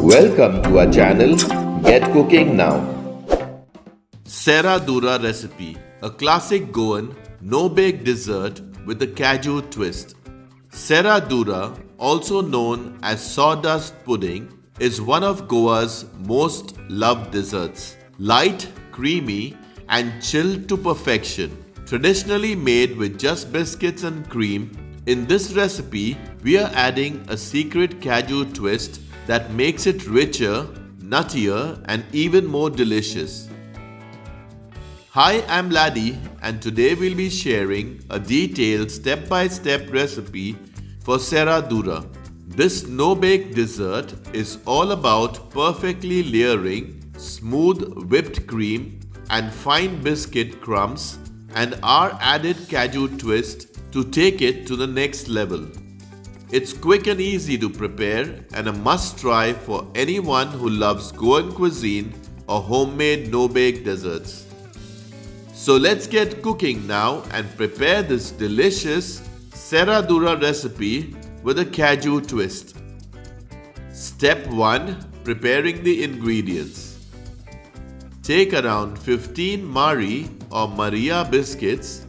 Welcome to our channel Get Cooking Now. Serradura recipe, a classic Goan no-bake dessert with a cashew twist. Serradura, also known as sawdust pudding, is one of Goa's most loved desserts. Light, creamy, and chilled to perfection. Traditionally made with just biscuits and cream, in this recipe we are adding a secret cashew twist that makes it richer, nuttier, and even more delicious. Hi, I'm Laddie, and today we'll be sharing a detailed step-by-step recipe for Serradura. This no-bake dessert is all about perfectly layering smooth whipped cream and fine biscuit crumbs and our added cashew twist to take it to the next level. It's quick and easy to prepare and a must-try for anyone who loves Goan cuisine or homemade no-bake desserts. So let's get cooking now and prepare this delicious Serradura recipe with a cashew twist. Step 1. Preparing the ingredients. Take around 15 Marie or Maria biscuits,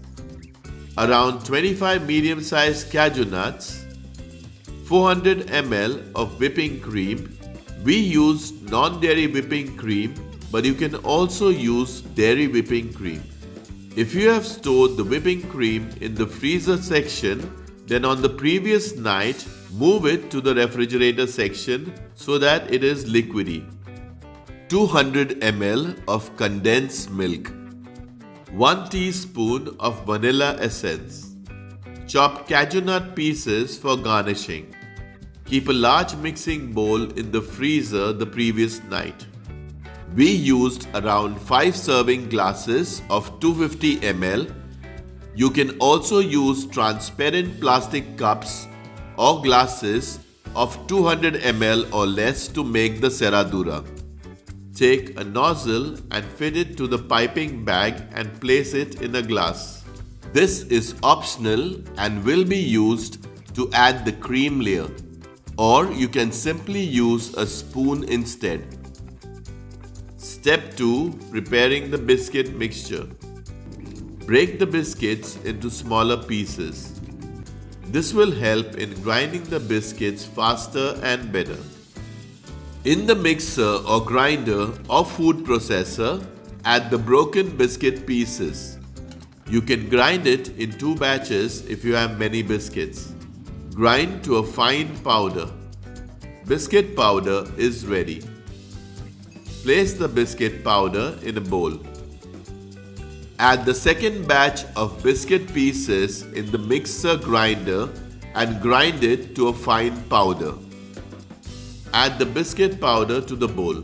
around 25 medium-sized cashew nuts, 400 ml of whipping cream. We use non-dairy whipping cream, but you can also use dairy whipping cream. If you have stored the whipping cream in the freezer section, then on the previous night, move it to the refrigerator section so that it is liquidy. 200 ml of condensed milk. 1 teaspoon of vanilla essence. Chop cashew nut pieces for garnishing. Keep a large mixing bowl in the freezer the previous night. We used around 5 serving glasses of 250 ml. You can also use transparent plastic cups or glasses of 200 ml or less to make the Serradura. Take a nozzle and fit it to the piping bag and place it in a glass. This is optional and will be used to add the cream layer, or you can simply use a spoon instead. Step 2. Preparing the biscuit mixture. Break the biscuits into smaller pieces. This will help in grinding the biscuits faster and better. In the mixer or grinder or food processor, add the broken biscuit pieces. You can grind it in 2 batches if you have many biscuits. Grind to a fine powder. Biscuit powder is ready. Place the biscuit powder in a bowl. Add the second batch of biscuit pieces in the mixer grinder and grind it to a fine powder. Add the biscuit powder to the bowl.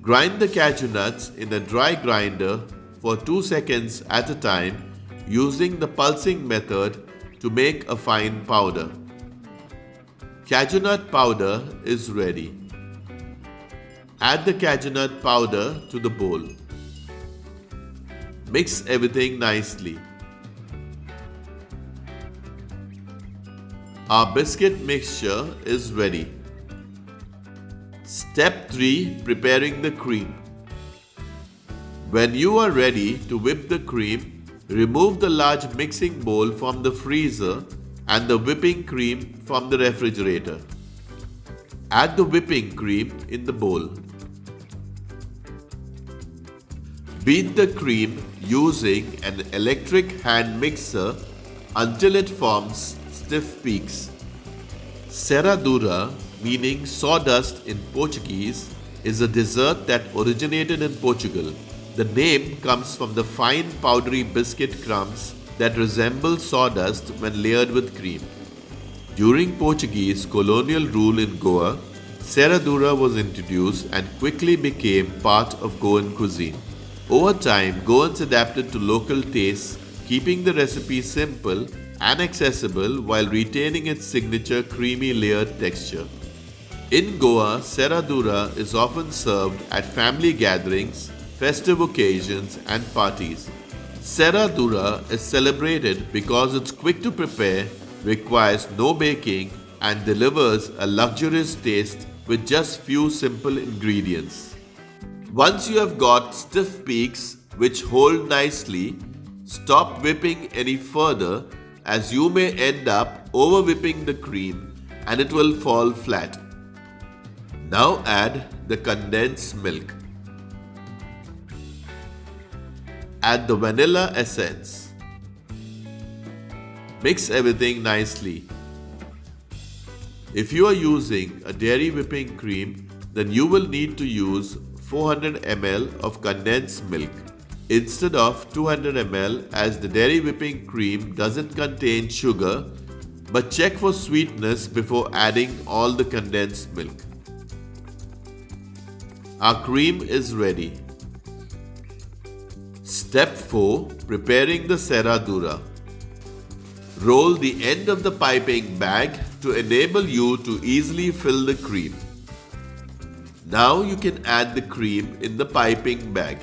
Grind the cashew nuts in a dry grinder for 2 seconds at a time using the pulsing method to make a fine powder. Cashew nut powder is ready. Add the cashew nut powder to the bowl. Mix everything nicely. Our biscuit mixture is ready. Step 3. Preparing the cream. When you are ready to whip the cream, remove the large mixing bowl from the freezer and the whipping cream from the refrigerator. Add the whipping cream in the bowl. Beat the cream using an electric hand mixer until it forms stiff peaks. Serradura, meaning sawdust in Portuguese, is a dessert that originated in Portugal. The name comes from the fine powdery biscuit crumbs that resemble sawdust when layered with cream. During Portuguese colonial rule in Goa, Serradura was introduced and quickly became part of Goan cuisine. Over time, Goans adapted to local tastes, keeping the recipe simple and accessible while retaining its signature creamy layered texture. In Goa, Serradura is often served at family gatherings, festive occasions, and parties. Serradura is celebrated because it's quick to prepare, requires no baking, and delivers a luxurious taste with just few simple ingredients. Once you have got stiff peaks which hold nicely, stop whipping any further as you may end up over whipping the cream and it will fall flat. Now add the condensed milk. Add the vanilla essence. Mix everything nicely. If you are using a dairy whipping cream, then you will need to use 400 ml of condensed milk instead of 200 ml as the dairy whipping cream doesn't contain sugar, but check for sweetness before adding all the condensed milk. Our cream is ready. Step 4. Preparing the serradura. Roll the end of the piping bag to enable you to easily fill the cream. Now you can add the cream in the piping bag.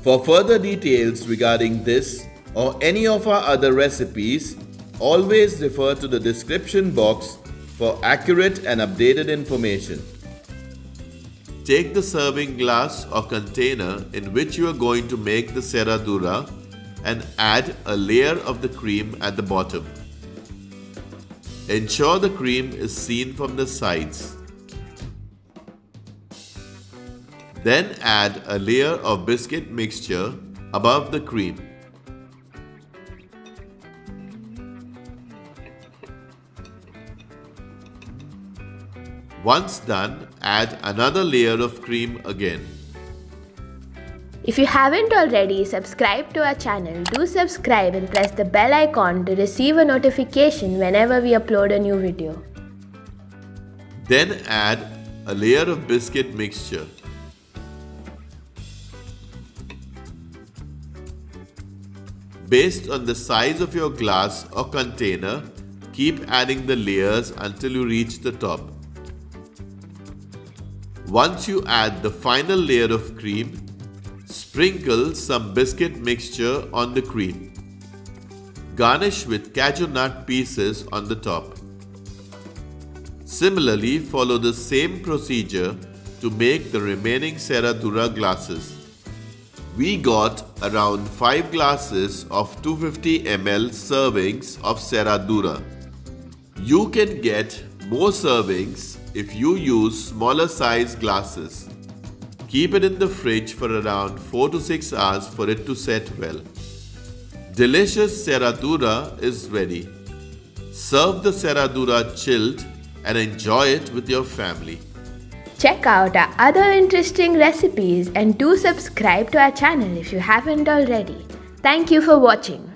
For further details regarding this or any of our other recipes, always refer to the description box for accurate and updated information. Take the serving glass or container in which you are going to make the serradura and add a layer of the cream at the bottom. Ensure the cream is seen from the sides. Then add a layer of biscuit mixture above the cream. Once done, add another layer of cream again. If you haven't already subscribed to our channel, do subscribe and press the bell icon to receive a notification whenever we upload a new video. Then add a layer of biscuit mixture. Based on the size of your glass or container, keep adding the layers until you reach the top. Once you add the final layer of cream, sprinkle some biscuit mixture on the cream. Garnish with cashew nut pieces on the top. Similarly, follow the same procedure to make the remaining serradura glasses. We got around 5 glasses of 250 ml servings of serradura. You can get more servings if you use smaller size glasses. Keep it in the fridge for around 4 to 6 hours for it to set well. Delicious serradura is ready. Serve the serradura chilled and enjoy it with your family. Check out our other interesting recipes and do subscribe to our channel if you haven't already. Thank you for watching.